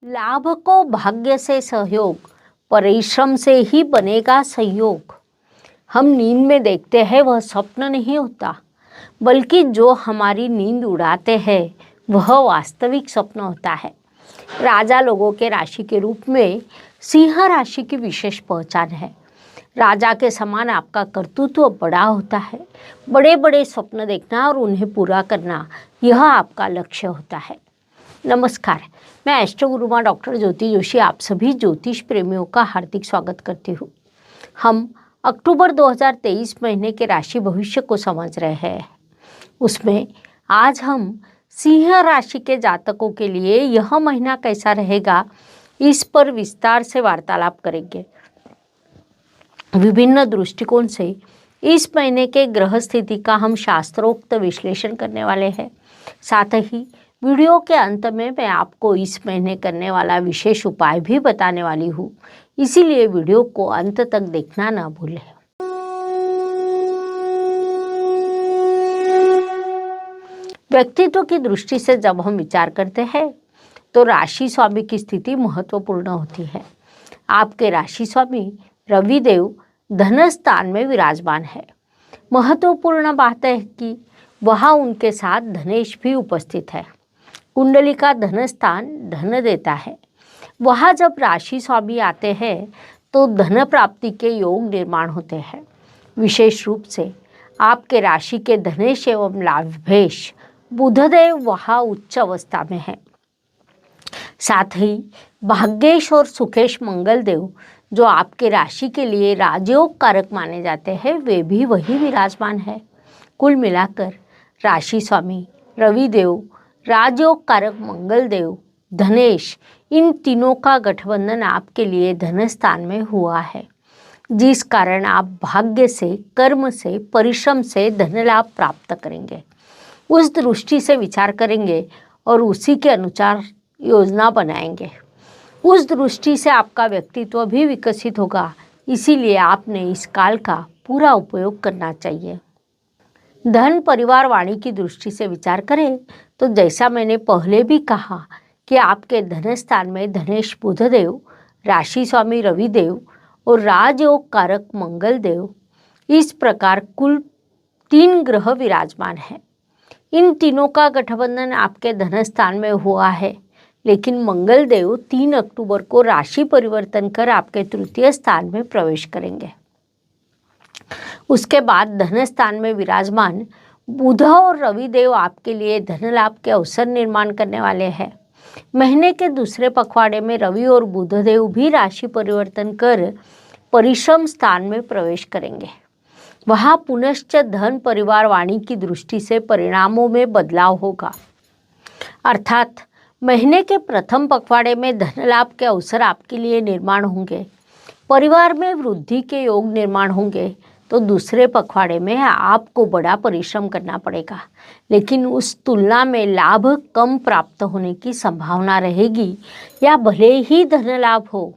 लाभ को भाग्य से सहयोग, परिश्रम से ही बनेगा संयोग। हम नींद में देखते हैं वह स्वप्न नहीं होता, बल्कि जो हमारी नींद उड़ाते हैं वह वास्तविक स्वप्न होता है। राजा लोगों के राशि के रूप में सिंह राशि की विशेष पहचान है। राजा के समान आपका कर्तृत्व बड़ा होता है। बड़े बड़े स्वप्न देखना और उन्हें पूरा करना, यह आपका लक्ष्य होता है। नमस्कार, मैं एस्ट्रो गुरुमा डॉक्टर ज्योति जोशी आप सभी ज्योतिष प्रेमियों का हार्दिक स्वागत करती हूँ। हम अक्टूबर 2023 महीने के राशि भविष्य को समझ रहे हैं। उसमें आज हम सिंह राशि के जातकों के लिए यह महीना कैसा रहेगा, इस पर विस्तार से वार्तालाप करेंगे। विभिन्न दृष्टिकोण से इस महीने के ग्रह स्थिति का हम शास्त्रोक्त विश्लेषण करने वाले हैं। साथ ही वीडियो के अंत में मैं आपको इस महीने करने वाला विशेष उपाय भी बताने वाली हूँ, इसीलिए वीडियो को अंत तक देखना ना भूलें। व्यक्तित्व की दृष्टि से जब हम विचार करते हैं तो राशि स्वामी की स्थिति महत्वपूर्ण होती है। आपके राशि स्वामी रविदेव धन स्थान में विराजमान है। महत्वपूर्ण बात है कि वहाँ उनके साथ धनेश भी उपस्थित है। कुंडली का धन स्थान धन देता है। वहाँ जब राशि स्वामी आते हैं तो धन प्राप्ति के योग निर्माण होते हैं। विशेष रूप से आपके राशि के धनेश एवं लाभेश बुधदेव वहाँ उच्च अवस्था में है। साथ ही भाग्येश और सुखेश मंगल देव, जो आपके राशि के लिए राजयोग कारक माने जाते हैं, वे भी वही विराजमान है। कुल मिलाकर राशि स्वामी रविदेव, राजयोग कारक मंगल देव, धनेश, इन तीनों का गठबंधन आपके लिए धन स्थान में हुआ है, जिस कारण आप भाग्य से, कर्म से, परिश्रम से धन लाभ प्राप्त करेंगे। उस दृष्टि से विचार करेंगे और उसी के अनुसार योजना बनाएंगे। उस दृष्टि से आपका व्यक्तित्व भी विकसित होगा। इसीलिए आपने इस काल का पूरा उपयोग करना चाहिए। धन, परिवार, वाणी की दृष्टि से विचार करें तो जैसा मैंने पहले भी कहा कि आपके धन स्थान में धनेश बुधदेव, राशि स्वामी रविदेव और राजयोग कारक मंगल देव, इस प्रकार कुल 3 ग्रह विराजमान हैं। इन तीनों का गठबंधन आपके धन स्थान में हुआ है, लेकिन मंगल देव 3 अक्टूबर को राशि परिवर्तन कर आपके तृतीय स्थान में प्रवेश करेंगे। उसके बाद धन स्थान में विराजमान बुध और रविदेव आपके लिए धन लाभ के अवसर निर्माण करने वाले हैं। महीने के दूसरे पखवाड़े में रवि और बुधदेव भी राशि परिवर्तन कर परिश्रम स्थान में प्रवेश करेंगे। वहाँ पुनश्च धन, परिवार, वाणी की दृष्टि से परिणामों में बदलाव होगा। अर्थात महीने के प्रथम पखवाड़े में धन लाभ के अवसर आपके लिए निर्माण होंगे, परिवार में वृद्धि के योग निर्माण होंगे, तो दूसरे पखवाड़े में आपको बड़ा परिश्रम करना पड़ेगा, लेकिन उस तुलना में लाभ कम प्राप्त होने की संभावना रहेगी। या भले ही धन लाभ हो,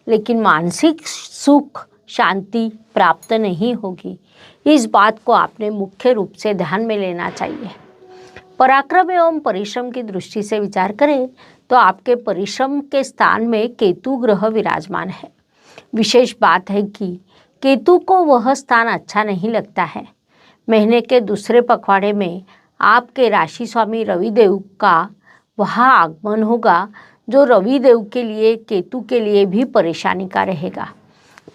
लेकिन मानसिक सुख, शांति प्राप्त नहीं होगी। इस बात को आपने मुख्य रूप से ध्यान में लेना चाहिए। पराक्रम एवं परिश्रम की दृष्टि से विचार करें तो आपके परिश्रम के स्थान में केतु ग्रह विराजमान है। विशेष बात है कि केतु को वह स्थान अच्छा नहीं लगता है। महीने के दूसरे पखवाड़े में आपके राशि स्वामी रविदेव का वहाँ आगमन होगा, जो रविदेव के लिए, केतु के लिए भी परेशानी का रहेगा।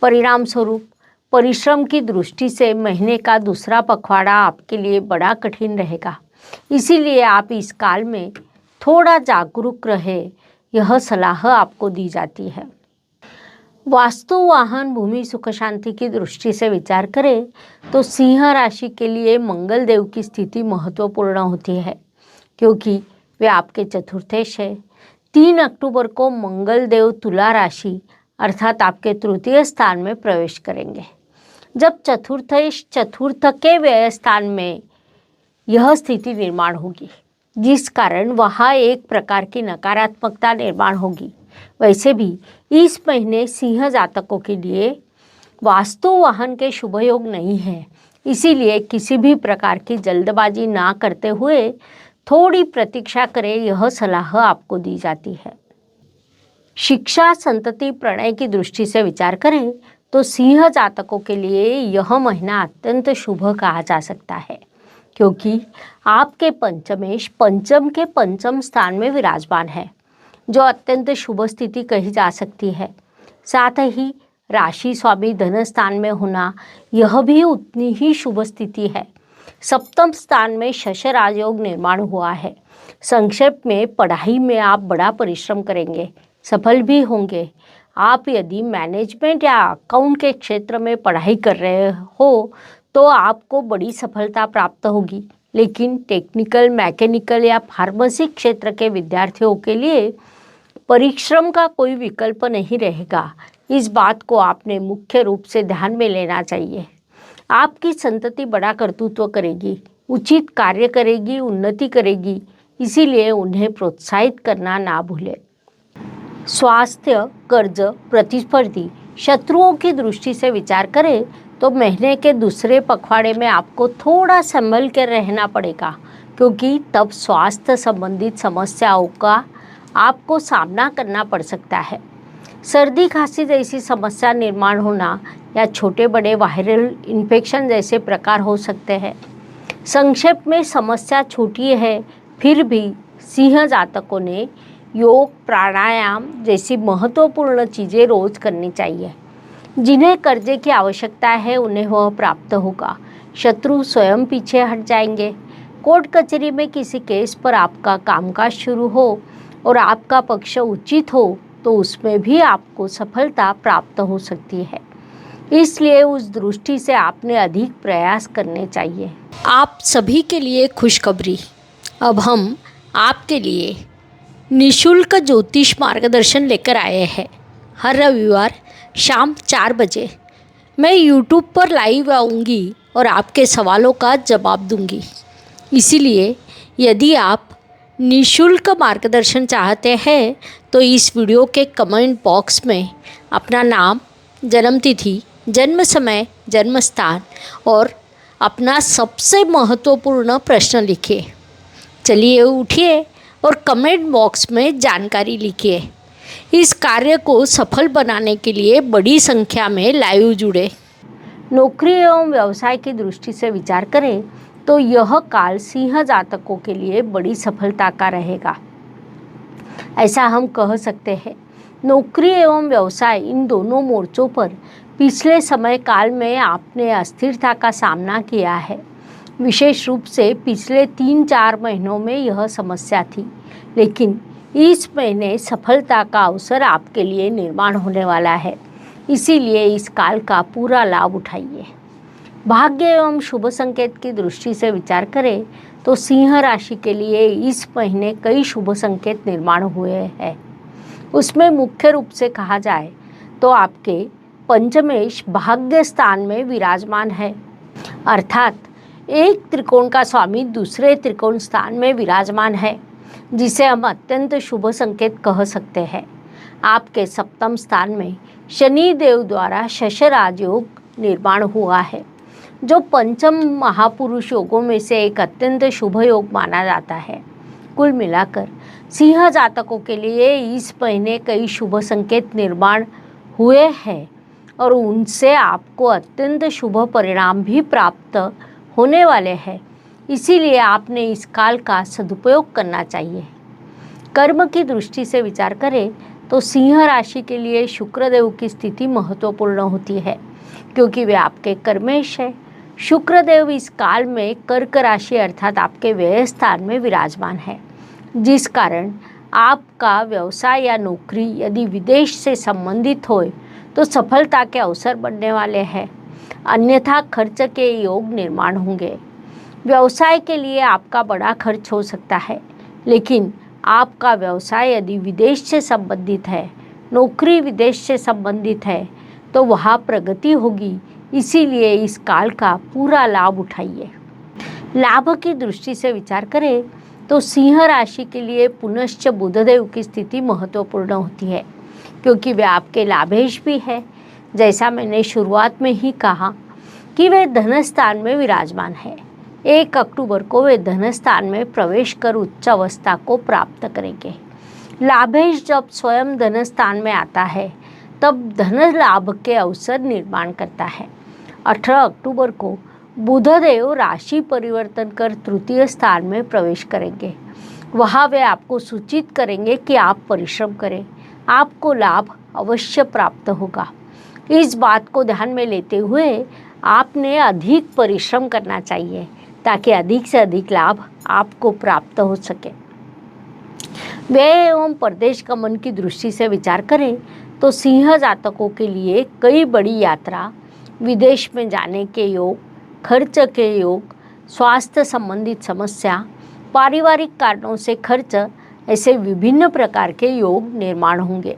परिणाम स्वरूप परिश्रम की दृष्टि से महीने का दूसरा पखवाड़ा आपके लिए बड़ा कठिन रहेगा। इसीलिए आप इस काल में थोड़ा जागरूक रहे, यह सलाह आपको दी जाती है। वास्तु, वाहन, भूमि, सुख, शांति की दृष्टि से विचार करें तो सिंह राशि के लिए मंगल देव की स्थिति महत्वपूर्ण होती है, क्योंकि वे आपके चतुर्थेश है। 3 अक्टूबर को मंगल देव तुला राशि अर्थात आपके तृतीय स्थान में प्रवेश करेंगे। जब चतुर्थेश चतुर्थ के व्यय स्थान में यह स्थिति निर्माण होगी, जिस कारण वहाँ एक प्रकार की नकारात्मकता निर्माण होगी। वैसे भी इस महीने सिंह जातकों के लिए वास्तु वाहन के शुभ योग नहीं है, इसीलिए किसी भी प्रकार की जल्दबाजी ना करते हुए थोड़ी प्रतीक्षा करें, यह सलाह आपको दी जाती है। शिक्षा, संतति, प्रणय की दृष्टि से विचार करें तो सिंह जातकों के लिए यह महीना अत्यंत शुभ कहा जा सकता है, क्योंकि आपके पंचमेश पंचम के पंचम स्थान में विराजमान है, जो अत्यंत शुभ स्थिति कही जा सकती है। साथ ही राशि स्वामी धन स्थान में होना यह भी उतनी ही शुभ स्थिति है। सप्तम स्थान में शश राजयोग निर्माण हुआ है। संक्षेप में, पढ़ाई में आप बड़ा परिश्रम करेंगे, सफल भी होंगे। आप यदि मैनेजमेंट या अकाउंट के क्षेत्र में पढ़ाई कर रहे हो तो आपको बड़ी सफलता प्राप्त होगी, लेकिन टेक्निकल, मैकेनिकल या फार्मेसी क्षेत्र के विद्यार्थियों के लिए परिश्रम का कोई विकल्प नहीं रहेगा। इस बात को आपने मुख्य रूप से ध्यान में लेना चाहिए। आपकी संतति बड़ा कर्तृत्व करेगी, उचित कार्य करेगी, उन्नति करेगी, इसीलिए उन्हें प्रोत्साहित करना ना भूलें। स्वास्थ्य, कर्ज, प्रतिस्पर्धी, शत्रुओं की दृष्टि से विचार करें तो महीने के दूसरे पखवाड़े में आपको थोड़ा संभल कर रहना पड़ेगा, क्योंकि तब स्वास्थ्य संबंधित समस्याओं का आपको सामना करना पड़ सकता है। सर्दी, खांसी जैसी समस्या निर्माण होना या छोटे बड़े वायरल इन्फेक्शन जैसे प्रकार हो सकते हैं। संक्षेप में, समस्या छोटी है, फिर भी सिंह जातकों ने योग, प्राणायाम जैसी महत्वपूर्ण चीज़ें रोज करनी चाहिए। जिन्हें कर्जे की आवश्यकता है उन्हें वह प्राप्त होगा। शत्रु स्वयं पीछे हट जाएंगे। कोर्ट कचहरी में किसी केस पर आपका कामकाज शुरू हो और आपका पक्ष उचित हो तो उसमें भी आपको सफलता प्राप्त हो सकती है। इसलिए उस दृष्टि से आपने अधिक प्रयास करने चाहिए। आप सभी के लिए खुशखबरी, अब हम आपके लिए निशुल्क ज्योतिष मार्गदर्शन लेकर आए हैं। हर रविवार शाम 4 बजे मैं YouTube पर लाइव आऊँगी और आपके सवालों का जवाब दूंगी। इसीलिए यदि आप निशुल्क मार्गदर्शन चाहते हैं तो इस वीडियो के कमेंट बॉक्स में अपना नाम, जन्मतिथि, जन्म समय, जन्म स्थान और अपना सबसे महत्वपूर्ण प्रश्न लिखिए। चलिए उठिए और कमेंट बॉक्स में जानकारी लिखिए। इस कार्य को सफल बनाने के लिए बड़ी संख्या में लाइव जुड़े। नौकरी एवं व्यवसाय की दृष्टि से विचार करें तो यह काल सिंह जातकों के लिए बड़ी सफलता का रहेगा, ऐसा हम कह सकते हैं। नौकरी एवं व्यवसाय, इन दोनों मोर्चों पर पिछले समय काल में आपने अस्थिरता का सामना किया है। विशेष रूप से पिछले 3-4 महीनों में यह समस्या थी, लेकिन इस महीने सफलता का अवसर आपके लिए निर्माण होने वाला है। इसीलिए इस काल का पूरा लाभ उठाइए। भाग्य एवं शुभ संकेत की दृष्टि से विचार करें तो सिंह राशि के लिए इस महीने कई शुभ संकेत निर्माण हुए हैं। उसमें मुख्य रूप से कहा जाए तो आपके पंचमेश भाग्य स्थान में विराजमान है, अर्थात एक त्रिकोण का स्वामी दूसरे त्रिकोण स्थान में विराजमान है, जिसे हम अत्यंत शुभ संकेत कह सकते हैं। आपके सप्तम स्थान में शनि देव द्वारा शश राजयोग निर्माण हुआ है, जो पंचम महापुरुष योगों में से एक अत्यंत शुभ योग माना जाता है। कुल मिलाकर सिंह जातकों के लिए इस महीने कई शुभ संकेत निर्माण हुए हैं और उनसे आपको अत्यंत शुभ परिणाम भी प्राप्त होने वाले हैं। इसीलिए आपने इस काल का सदुपयोग करना चाहिए। कर्म की दृष्टि से विचार करें तो सिंह राशि के लिए शुक्रदेव की स्थिति महत्वपूर्ण होती है, क्योंकि वे आपके कर्मेश है। शुक्रदेव इस काल में कर्क राशि अर्थात आपके व्यय स्थान में विराजमान है, जिस कारण आपका व्यवसाय या नौकरी यदि विदेश से संबंधित हो तो सफलता के अवसर बनने वाले हैं, अन्यथा खर्च के योग निर्माण होंगे। व्यवसाय के लिए आपका बड़ा खर्च हो सकता है, लेकिन आपका व्यवसाय यदि विदेश से संबंधित है, नौकरी विदेश से संबंधित है तो वहाँ प्रगति होगी। इसीलिए इस काल का पूरा लाभ उठाइए। लाभ की दृष्टि से विचार करें तो सिंह राशि के लिए पुनश्च बुधदेव की स्थिति महत्वपूर्ण होती है, क्योंकि वे आपके लाभेश भी है। जैसा मैंने शुरुआत में ही कहा कि वे धन स्थान में विराजमान है। 1 अक्टूबर को वे धन स्थान में प्रवेश कर उच्च अवस्था को प्राप्त करेंगे। लाभेश जब स्वयं धन स्थान में आता है तब धन लाभ के अवसर निर्माण करता है। 18 अक्टूबर को बुधदेव राशि परिवर्तन कर तृतीय स्थान में प्रवेश करेंगे। वहाँ वे आपको सूचित करेंगे कि आप परिश्रम करें, आपको लाभ अवश्य प्राप्त होगा। इस बात को ध्यान में लेते हुए आपने अधिक परिश्रम करना चाहिए ताकि अधिक से अधिक लाभ आपको प्राप्त हो सके। व्यय एवं परदेश गमन की दृष्टि से विचार करें तो सिंह जातकों के लिए कई बड़ी यात्रा, विदेश में जाने के योग, खर्च के योग, स्वास्थ्य संबंधित समस्या, पारिवारिक कारणों से खर्च, ऐसे विभिन्न प्रकार के योग निर्माण होंगे।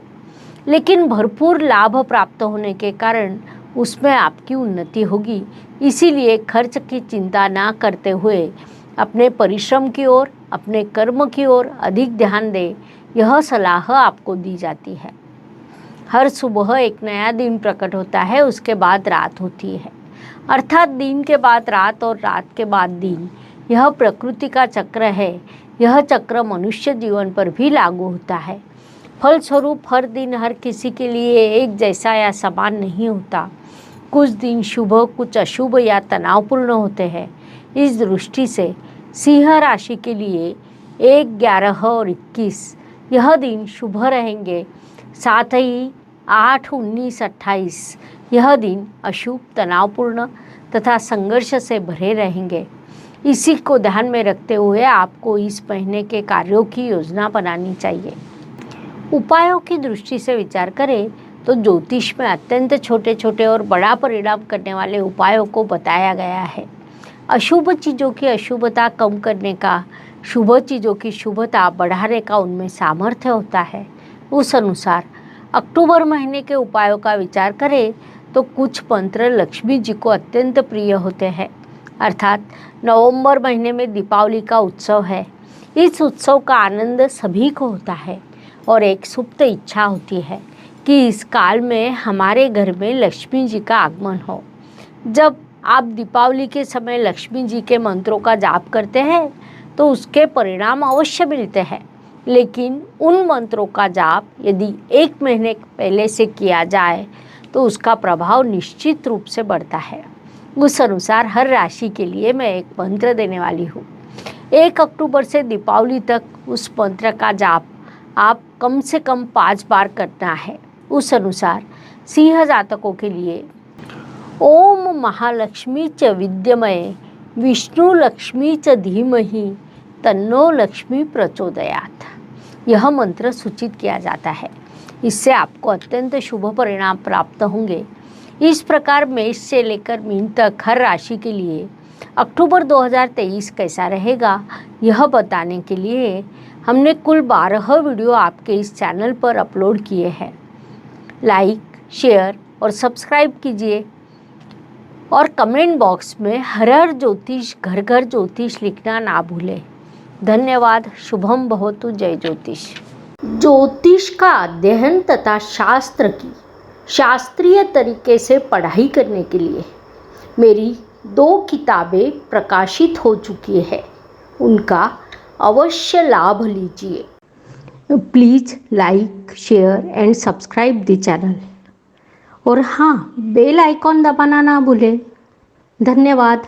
लेकिन भरपूर लाभ प्राप्त होने के कारण उसमें आपकी उन्नति होगी। इसीलिए खर्च की चिंता ना करते हुए अपने परिश्रम की ओर, अपने कर्म की ओर अधिक ध्यान दें, यह सलाह आपको दी जाती है। हर सुबह एक नया दिन प्रकट होता है, उसके बाद रात होती है, अर्थात दिन के बाद रात और रात के बाद दिन। यह प्रकृति का चक्र है। यह चक्र मनुष्य जीवन पर भी लागू होता है। फलस्वरूप हर दिन हर किसी के लिए एक जैसा या समान नहीं होता। कुछ दिन शुभ, कुछ अशुभ या तनावपूर्ण होते हैं। इस दृष्टि से सिंह राशि के लिए 1, 11 और 21 यह दिन शुभ रहेंगे। साथ ही 8, 19, 28 यह दिन अशुभ, तनावपूर्ण तथा संघर्ष से भरे रहेंगे। इसी को ध्यान में रखते हुए आपको इस महीने के कार्यों की योजना बनानी चाहिए। उपायों की दृष्टि से विचार करें तो ज्योतिष में अत्यंत छोटे छोटे और बड़ा परिणाम करने वाले उपायों को बताया गया है। अशुभ चीज़ों की अशुभता कम करने का, शुभ चीज़ों की शुभता बढ़ाने का उनमें सामर्थ्य होता है। उस अनुसार अक्टूबर महीने के उपायों का विचार करें तो कुछ मंत्र लक्ष्मी जी को अत्यंत प्रिय होते हैं। अर्थात नवंबर महीने में दीपावली का उत्सव है। इस उत्सव का आनंद सभी को होता है और एक सुप्त इच्छा होती है कि इस काल में हमारे घर में लक्ष्मी जी का आगमन हो। जब आप दीपावली के समय लक्ष्मी जी के मंत्रों का जाप करते हैं तो उसके परिणाम अवश्य मिलते हैं। लेकिन उन मंत्रों का जाप यदि 1 महीने पहले से किया जाए तो उसका प्रभाव निश्चित रूप से बढ़ता है। उस अनुसार हर राशि के लिए मैं एक मंत्र देने वाली हूँ। 1 अक्टूबर से दीपावली तक उस मंत्र का जाप आप कम से कम 5 बार करना है। उस अनुसार सिंह जातकों के लिए ओम महालक्ष्मी च विद्यमये विष्णु लक्ष्मी च धीमहि तन्नो लक्ष्मी प्रचोदयात् यह मंत्र सूचित किया जाता है। इससे आपको अत्यंत शुभ परिणाम प्राप्त होंगे। इस प्रकार मेष से लेकर मीन तक हर राशि के लिए अक्टूबर 2023 कैसा रहेगा यह बताने के लिए हमने कुल 12 वीडियो आपके इस चैनल पर अपलोड किए हैं। लाइक, शेयर और सब्सक्राइब कीजिए और कमेंट बॉक्स में हर हर ज्योतिष, घर घर ज्योतिष लिखना ना भूलें। धन्यवाद। शुभम भवतु। जय ज्योतिष। ज्योतिष का अध्ययन तथा शास्त्र की शास्त्रीय तरीके से पढ़ाई करने के लिए मेरी 2 किताबें प्रकाशित हो चुकी है। उनका अवश्य लाभ लीजिए। Please like, share and subscribe the channel और हाँ, बेल आइकॉन दबाना ना भूलें। धन्यवाद।